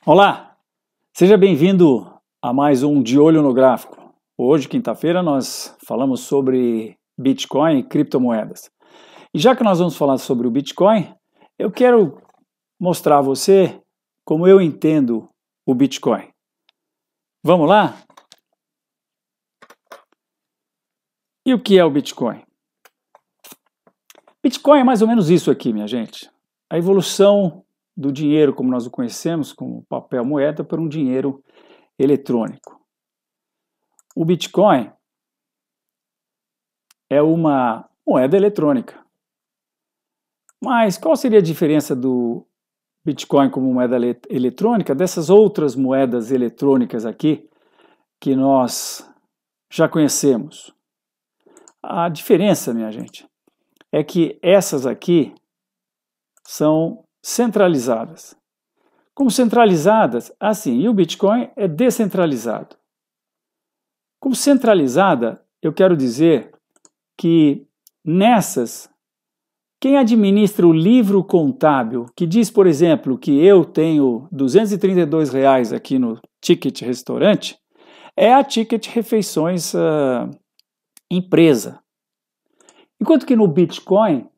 Olá, seja bem-vindo a mais um De Olho no Gráfico. Hoje, quinta-feira, nós falamos sobre Bitcoin e criptomoedas. E já que nós vamos falar sobre o Bitcoin, eu quero mostrar a você como eu entendo o Bitcoin. Vamos lá? E o que é o Bitcoin? Bitcoin é mais ou menos isso aqui, minha gente. A evolução do dinheiro, como nós o conhecemos, como papel moeda, para um dinheiro eletrônico. O Bitcoin é uma moeda eletrônica. Mas qual seria a diferença do Bitcoin como moeda eletrônica dessas outras moedas eletrônicas aqui que nós já conhecemos? A diferença, minha gente, é que essas aqui são centralizadas. Como centralizadas, assim, e o Bitcoin é descentralizado. Como centralizada, eu quero dizer que nessas, quem administra o livro contábil, que diz, por exemplo, que eu tenho R$232 aqui no Ticket Restaurante, é a Ticket Refeições empresa. Enquanto que no Bitcoin,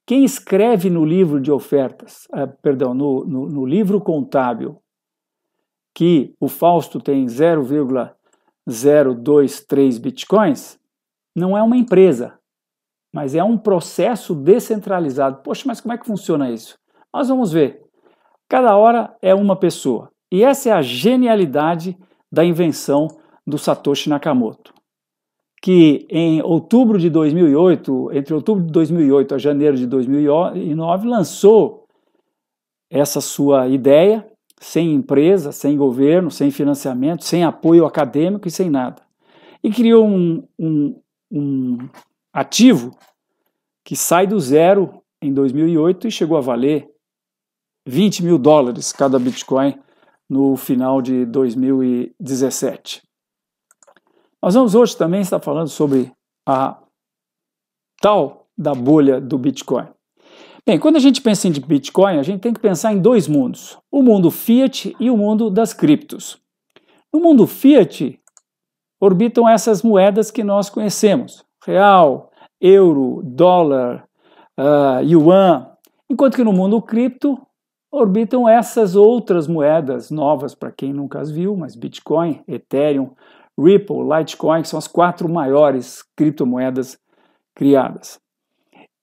quem escreve no livro de ofertas, no livro contábil, que o Fausto tem 0,023 bitcoins, não é uma empresa, mas é um processo descentralizado. Poxa, mas como é que funciona isso? Nós vamos ver. Cada hora é uma pessoa. E essa é a genialidade da invenção do Satoshi Nakamoto, que em outubro de 2008, entre outubro de 2008 a janeiro de 2009, lançou essa sua ideia, sem empresa, sem governo, sem financiamento, sem apoio acadêmico e sem nada. E criou um ativo que sai do zero em 2008 e chegou a valer $20 mil cada Bitcoin no final de 2017. Nós vamos hoje também estar falando sobre a tal da bolha do Bitcoin. Bem, quando a gente pensa em Bitcoin, a gente tem que pensar em dois mundos, o mundo fiat e o mundo das criptos. No mundo fiat, orbitam essas moedas que nós conhecemos, real, euro, dólar, yuan, enquanto que no mundo cripto, orbitam essas outras moedas novas, para quem nunca as viu, mas Bitcoin, Ethereum, Ripple, Litecoin, que são as 4 maiores criptomoedas criadas.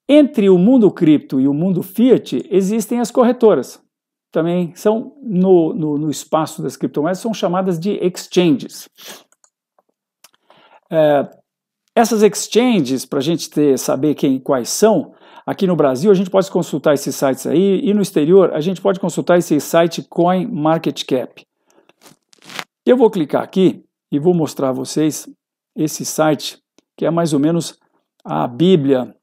Entre o mundo cripto e o mundo fiat existem as corretoras. Também são, no espaço das criptomoedas, são chamadas de exchanges. Essas exchanges, para a gente saber quais são, aqui no Brasil a gente pode consultar esses sites aí, e no exterior a gente pode consultar esse site CoinMarketCap. Eu vou clicar aqui e vou mostrar a vocês esse site, que é mais ou menos a bíblia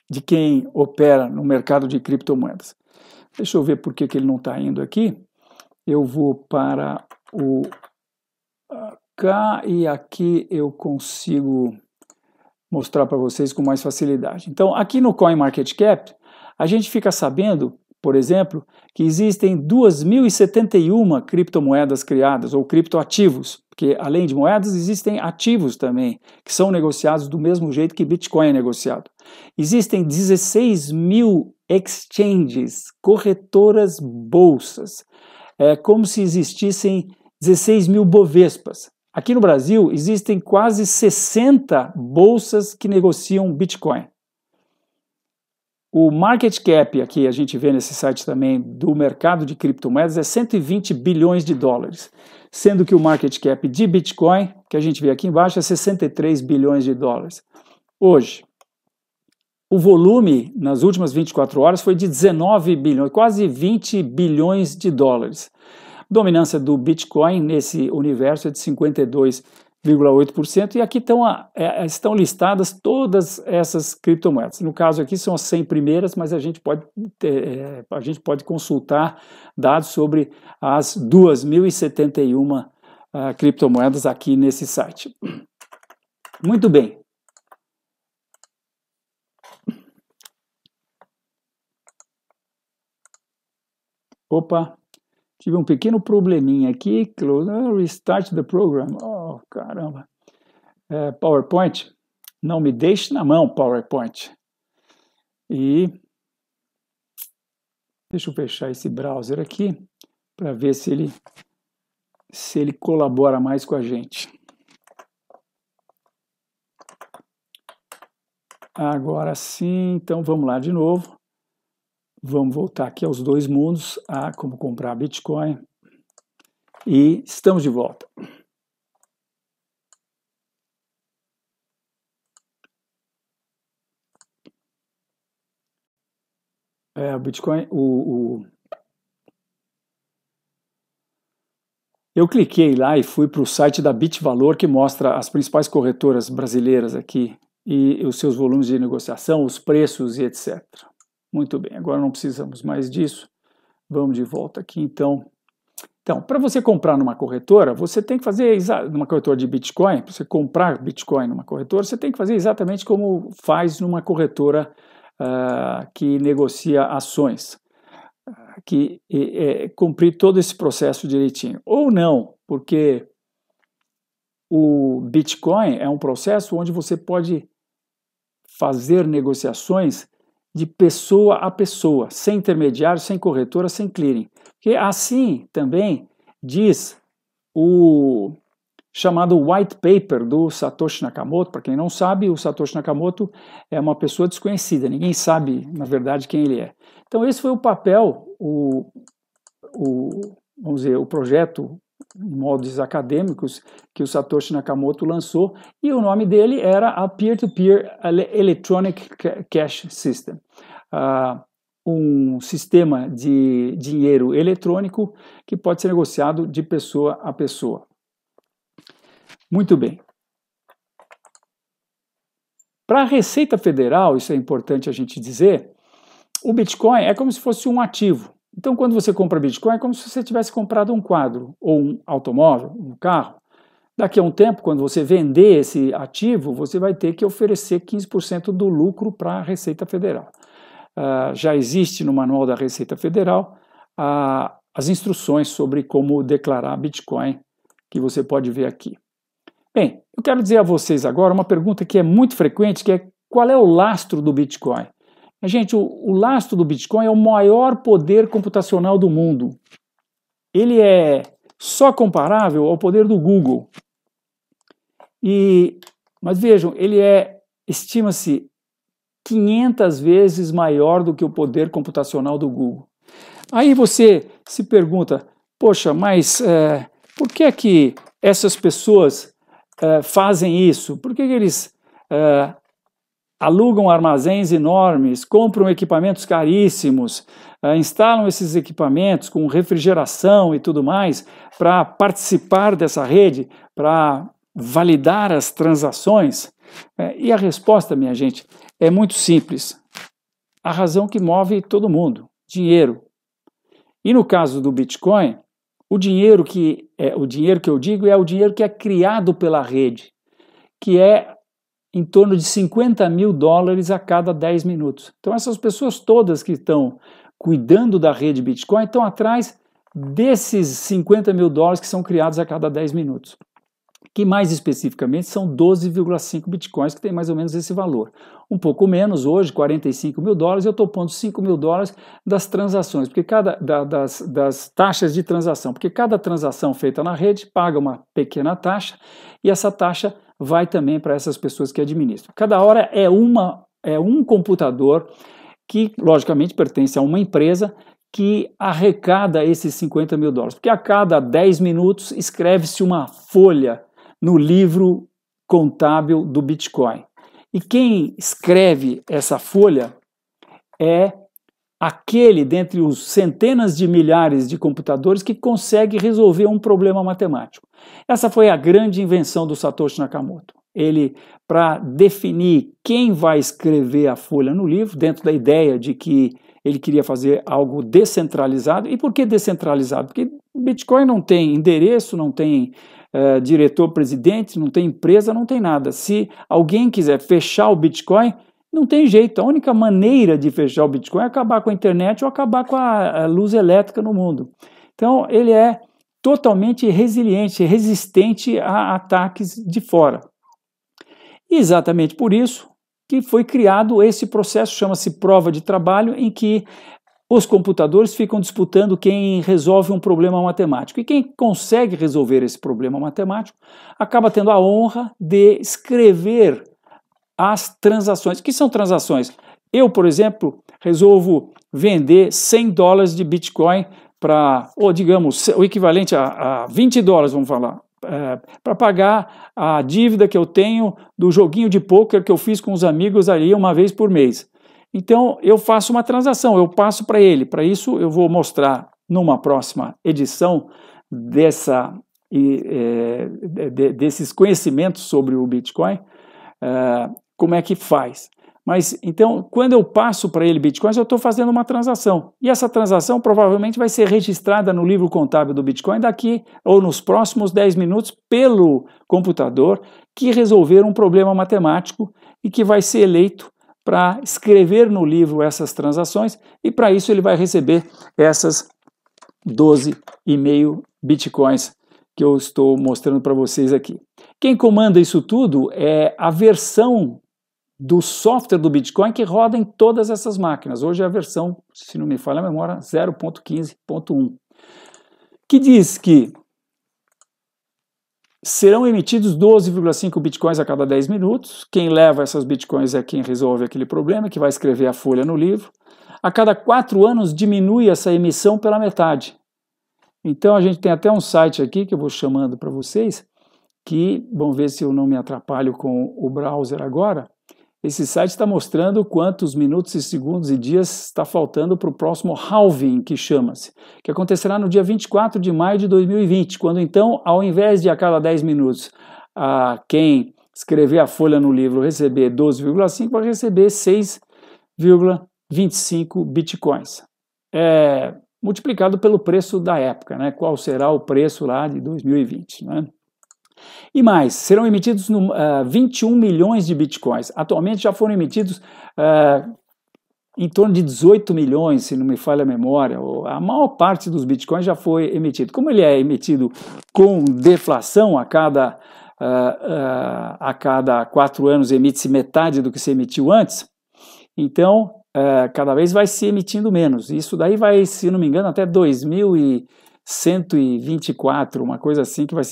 de quem opera no mercado de criptomoedas. Deixa eu ver por que ele não está indo aqui. Eu vou para o cá e aqui eu consigo mostrar para vocês com mais facilidade. Então, aqui no CoinMarketCap, a gente fica sabendo, por exemplo, que existem 2.071 criptomoedas criadas, ou criptoativos, porque além de moedas, existem ativos também, que são negociados do mesmo jeito que Bitcoin é negociado. Existem 16 mil exchanges, corretoras bolsas. É como se existissem 16 mil bovespas. Aqui no Brasil, existem quase 60 bolsas que negociam Bitcoin. O market cap, aqui a gente vê nesse site também, do mercado de criptomoedas é 120 bilhões de dólares, sendo que o market cap de Bitcoin, que a gente vê aqui embaixo, é 63 bilhões de dólares. Hoje, o volume nas últimas 24 horas foi de 19 bilhões, quase 20 bilhões de dólares. A dominância do Bitcoin nesse universo é de 52,8%, e aqui estão listadas todas essas criptomoedas. No caso aqui são as 100 primeiras, mas a gente pode consultar dados sobre as 2.071 criptomoedas aqui nesse site. Muito bem. Opa, tive um pequeno probleminha aqui. Restart the program. Oh, caramba. PowerPoint, não me deixe na mão, PowerPoint. E deixa eu fechar esse browser aqui para ver se ele colabora mais com a gente. Agora sim, então vamos lá de novo. Vamos voltar aqui aos dois mundos, a como comprar Bitcoin. E estamos de volta. O Bitcoin, eu cliquei lá e fui para o site da BitValor, que mostra as principais corretoras brasileiras aqui e os seus volumes de negociação, os preços e etc. Muito bem, agora não precisamos mais disso. Vamos de volta aqui, então. Então, para você comprar numa corretora, você tem que fazer, numa corretora de Bitcoin, para você comprar Bitcoin numa corretora, você tem que fazer exatamente como faz numa corretora que negocia ações, que cumprir todo esse processo direitinho. Ou não, porque o Bitcoin é um processo onde você pode fazer negociações de pessoa a pessoa, sem intermediário, sem corretora, sem clearing. Porque assim também diz o chamado white paper do Satoshi Nakamoto. Para quem não sabe, o Satoshi Nakamoto é uma pessoa desconhecida, ninguém sabe, na verdade, quem ele é. Então esse foi o papel, vamos dizer, o projeto em moldes acadêmicos que o Satoshi Nakamoto lançou, e o nome dele era a Peer-to-Peer Electronic Cash System, um sistema de dinheiro eletrônico que pode ser negociado de pessoa a pessoa. Muito bem. Para a Receita Federal, isso é importante a gente dizer, o Bitcoin é como se fosse um ativo. Então, quando você compra Bitcoin, é como se você tivesse comprado um quadro, ou um automóvel, um carro. Daqui a um tempo, quando você vender esse ativo, você vai ter que oferecer 15% do lucro para a Receita Federal. Já existe no manual da Receita Federal as instruções sobre como declarar Bitcoin, que você pode ver aqui. Bem, eu quero dizer a vocês agora uma pergunta que é muito frequente, que é: qual é o lastro do Bitcoin? Gente, o lastro do Bitcoin é o maior poder computacional do mundo. Ele é só comparável ao poder do Google. Mas vejam, ele estima-se 500 vezes maior do que o poder computacional do Google. Aí você se pergunta: poxa, mas por que é que essas pessoas fazem isso? Por que eles alugam armazéns enormes, compram equipamentos caríssimos, instalam esses equipamentos com refrigeração e tudo mais para participar dessa rede, para validar as transações? E a resposta, minha gente, é muito simples. A razão que move todo mundo: dinheiro. E no caso do Bitcoin, o dinheiro que eu digo é o dinheiro que é criado pela rede, que é em torno de $50 mil a cada 10 minutos. Então essas pessoas todas que estão cuidando da rede Bitcoin estão atrás desses $50 mil que são criados a cada 10 minutos. Que mais especificamente são 12,5 bitcoins, que tem mais ou menos esse valor. Um pouco menos hoje, $45 mil, eu estou pondo $5 mil das transações, porque das taxas de transação, porque cada transação feita na rede paga uma pequena taxa, e essa taxa vai também para essas pessoas que administram. Cada hora é um computador que, logicamente, pertence a uma empresa que arrecada esses $50 mil, porque a cada 10 minutos escreve-se uma folha no livro contábil do Bitcoin. E quem escreve essa folha é aquele dentre os centenas de milhares de computadores que consegue resolver um problema matemático. Essa foi a grande invenção do Satoshi Nakamoto. Ele, para definir quem vai escrever a folha no livro, dentro da ideia de que ele queria fazer algo descentralizado. E por que descentralizado? Porque o Bitcoin não tem endereço, não tem diretor-presidente, não tem empresa, não tem nada. Se alguém quiser fechar o Bitcoin, Não tem jeito, a única maneira de fechar o Bitcoin é acabar com a internet ou acabar com a luz elétrica no mundo. Então ele é totalmente resiliente, resistente a ataques de fora. E exatamente por isso que foi criado esse processo, chama-se prova de trabalho, em que os computadores ficam disputando quem resolve um problema matemático. E quem consegue resolver esse problema matemático acaba tendo a honra de escrever as transações. O que são transações? Eu, por exemplo, resolvo vender $100 de Bitcoin para, ou digamos, o equivalente a $20, vamos falar, para pagar a dívida que eu tenho do joguinho de pôquer que eu fiz com os amigos ali uma vez por mês. Então, eu faço uma transação, eu passo para ele. Para isso, eu vou mostrar numa próxima edição desses conhecimentos sobre o Bitcoin, como é que faz. Mas, então, quando eu passo para ele Bitcoins, eu estou fazendo uma transação. E essa transação provavelmente vai ser registrada no livro contábil do Bitcoin daqui ou nos próximos 10 minutos pelo computador que resolver um problema matemático e que vai ser eleito para escrever no livro essas transações, e para isso ele vai receber essas 12,5 Bitcoins que eu estou mostrando para vocês aqui. Quem comanda isso tudo é a versão do software do Bitcoin que roda em todas essas máquinas. Hoje é a versão, se não me falha a memória, 0.15.1, que diz que serão emitidos 12,5 bitcoins a cada 10 minutos. Quem leva essas bitcoins é quem resolve aquele problema, que vai escrever a folha no livro. A cada 4 anos diminui essa emissão pela metade. Então a gente tem até um site aqui que eu vou chamando para vocês, que, vamos ver se eu não me atrapalho com o browser agora. Esse site está mostrando quantos minutos e segundos e dias está faltando para o próximo halving, que chama-se, que acontecerá no dia 24 de maio de 2020, quando então, ao invés de a cada 10 minutos, quem escrever a folha no livro receber 12,5, vai receber 6,25 bitcoins. Multiplicado pelo preço da época, né? Qual será o preço lá de 2020, né? E mais, serão emitidos 21 milhões de bitcoins. Atualmente já foram emitidos em torno de 18 milhões, se não me falha a memória. A maior parte dos bitcoins já foi emitido. Como ele é emitido com deflação, a cada 4 anos emite-se metade do que se emitiu antes, então cada vez vai se emitindo menos. Isso daí vai, se não me engano, até 2124, uma coisa assim, que vai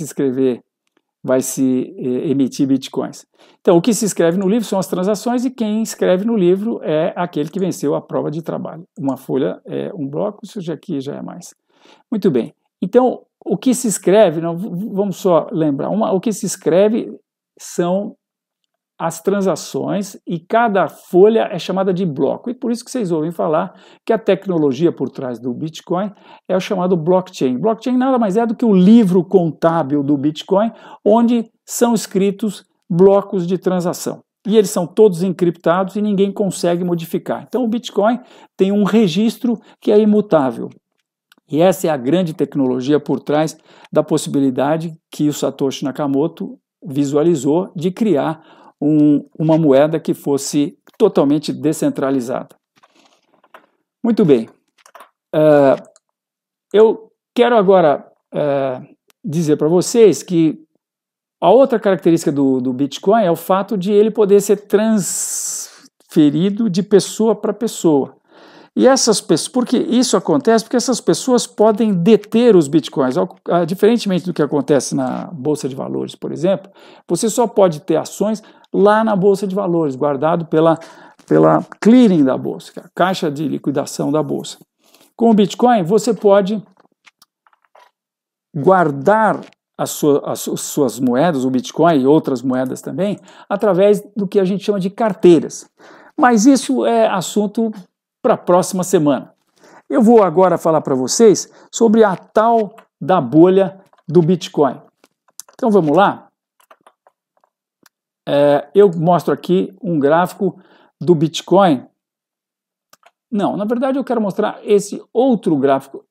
se emitir bitcoins. Então, o que se escreve no livro são as transações, e quem escreve no livro é aquele que venceu a prova de trabalho. Uma folha é um bloco, isso aqui já é mais. Muito bem. Então, o que se escreve, vamos só lembrar, o que se escreve são as transações, e cada folha é chamada de bloco. E por isso que vocês ouvem falar que a tecnologia por trás do Bitcoin é o chamado blockchain. Blockchain nada mais é do que o livro contábil do Bitcoin, onde são escritos blocos de transação. E eles são todos encriptados e ninguém consegue modificar. Então o Bitcoin tem um registro que é imutável. E essa é a grande tecnologia por trás da possibilidade que o Satoshi Nakamoto visualizou de criar uma moeda que fosse totalmente descentralizada. Muito bem. Eu quero agora dizer para vocês que a outra característica do Bitcoin é o fato de ele poder ser transferido de pessoa para pessoa. E essas pessoas, porque isso acontece porque essas pessoas podem deter os bitcoins. Diferentemente do que acontece na Bolsa de Valores, por exemplo, você só pode ter ações lá na Bolsa de Valores, guardado pela clearing da Bolsa, a caixa de liquidação da Bolsa. Com o Bitcoin, você pode guardar as suas moedas, o Bitcoin e outras moedas também, através do que a gente chama de carteiras. Mas isso é assunto para a próxima semana. Eu vou agora falar para vocês sobre a tal da bolha do Bitcoin. Então vamos lá? Eu mostro aqui um gráfico do Bitcoin. Não, na verdade eu quero mostrar esse outro gráfico.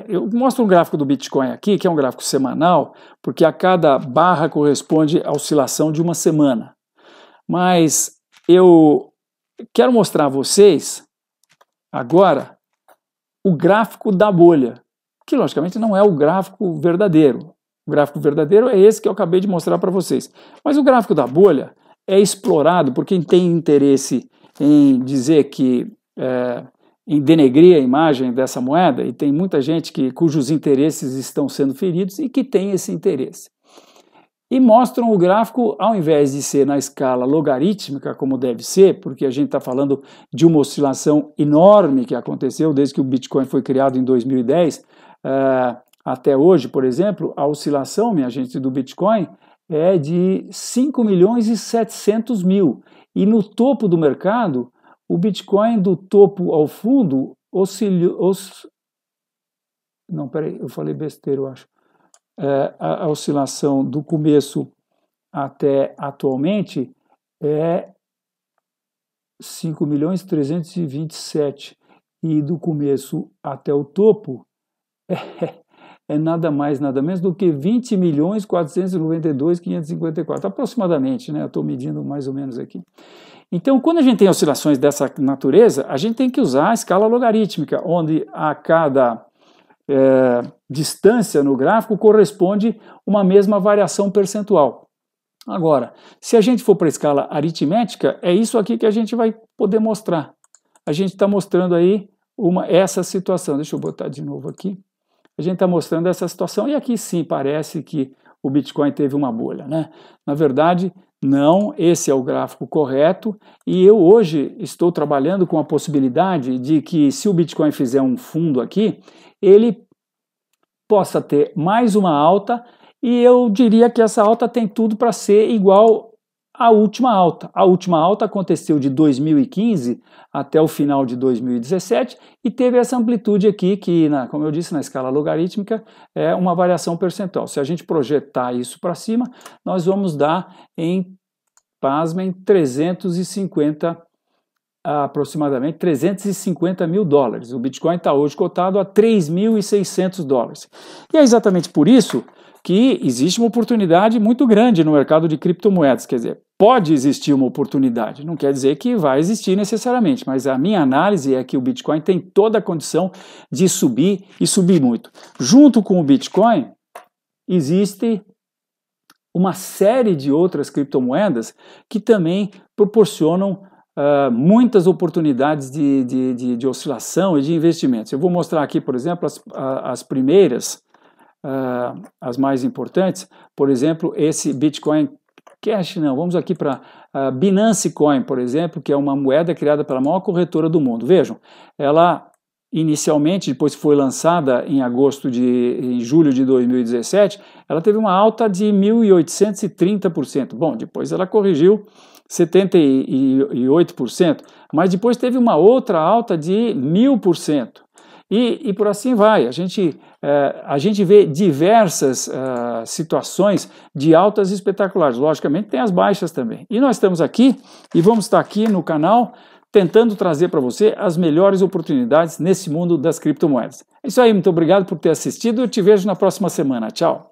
Eu mostro um gráfico do Bitcoin aqui, que é um gráfico semanal, porque a cada barra corresponde à oscilação de uma semana. Mas eu quero mostrar a vocês agora o gráfico da bolha, que logicamente não é o gráfico verdadeiro. O gráfico verdadeiro é esse que eu acabei de mostrar para vocês. Mas o gráfico da bolha é explorado por quem tem interesse em dizer que, em denegrir a imagem dessa moeda, e tem muita gente cujos interesses estão sendo feridos e que tem esse interesse. E mostram o gráfico, ao invés de ser na escala logarítmica, como deve ser, porque a gente está falando de uma oscilação enorme que aconteceu desde que o Bitcoin foi criado em 2010, até hoje, por exemplo, a oscilação, minha gente, do Bitcoin é de 5 milhões e 700 mil. E no topo do mercado, o Bitcoin do topo ao fundo oscilou... Não, peraí, eu falei besteira, eu acho. A oscilação do começo até atualmente é 5 milhões e 327 e do começo até o topo é nada mais, nada menos do que 20 milhões 492.554, aproximadamente, né? Eu estou medindo mais ou menos aqui. Então, quando a gente tem oscilações dessa natureza, a gente tem que usar a escala logarítmica, onde a cada distância no gráfico corresponde uma mesma variação percentual. Agora, se a gente for para a escala aritmética, é isso aqui que a gente vai poder mostrar. A gente está mostrando aí essa situação. Deixa eu botar de novo aqui. A gente está mostrando essa situação e aqui sim parece que o Bitcoin teve uma bolha, né? Na verdade, não, esse é o gráfico correto e eu hoje estou trabalhando com a possibilidade de que se o Bitcoin fizer um fundo aqui, ele possa ter mais uma alta e eu diria que essa alta tem tudo para ser igual à última alta. A última alta aconteceu de 2015 até o final de 2017 e teve essa amplitude aqui que, como eu disse, na escala logarítmica é uma variação percentual. Se a gente projetar isso para cima, nós vamos dar pasmem, aproximadamente 350 mil dólares. O Bitcoin está hoje cotado a 3.600 dólares. E é exatamente por isso que existe uma oportunidade muito grande no mercado de criptomoedas. Quer dizer, pode existir uma oportunidade, não quer dizer que vai existir necessariamente, mas a minha análise é que o Bitcoin tem toda a condição de subir e subir muito. Junto com o Bitcoin, existe uma série de outras criptomoedas que também proporcionam muitas oportunidades de oscilação e de investimentos. Eu vou mostrar aqui, por exemplo, as primeiras, as mais importantes. Por exemplo, esse Bitcoin Cash, não, vamos aqui para Binance Coin, por exemplo, que é uma moeda criada pela maior corretora do mundo. Vejam, ela inicialmente, depois que foi lançada em julho de 2017, ela teve uma alta de 1.830%. Bom, depois ela corrigiu 78%, mas depois teve uma outra alta de 1.000%. E por assim vai. A gente vê diversas situações de altas espetaculares. Logicamente tem as baixas também. E nós estamos aqui e vamos estar aqui no canal tentando trazer para você as melhores oportunidades nesse mundo das criptomoedas. É isso aí, muito obrigado por ter assistido. Eu te vejo na próxima semana. Tchau!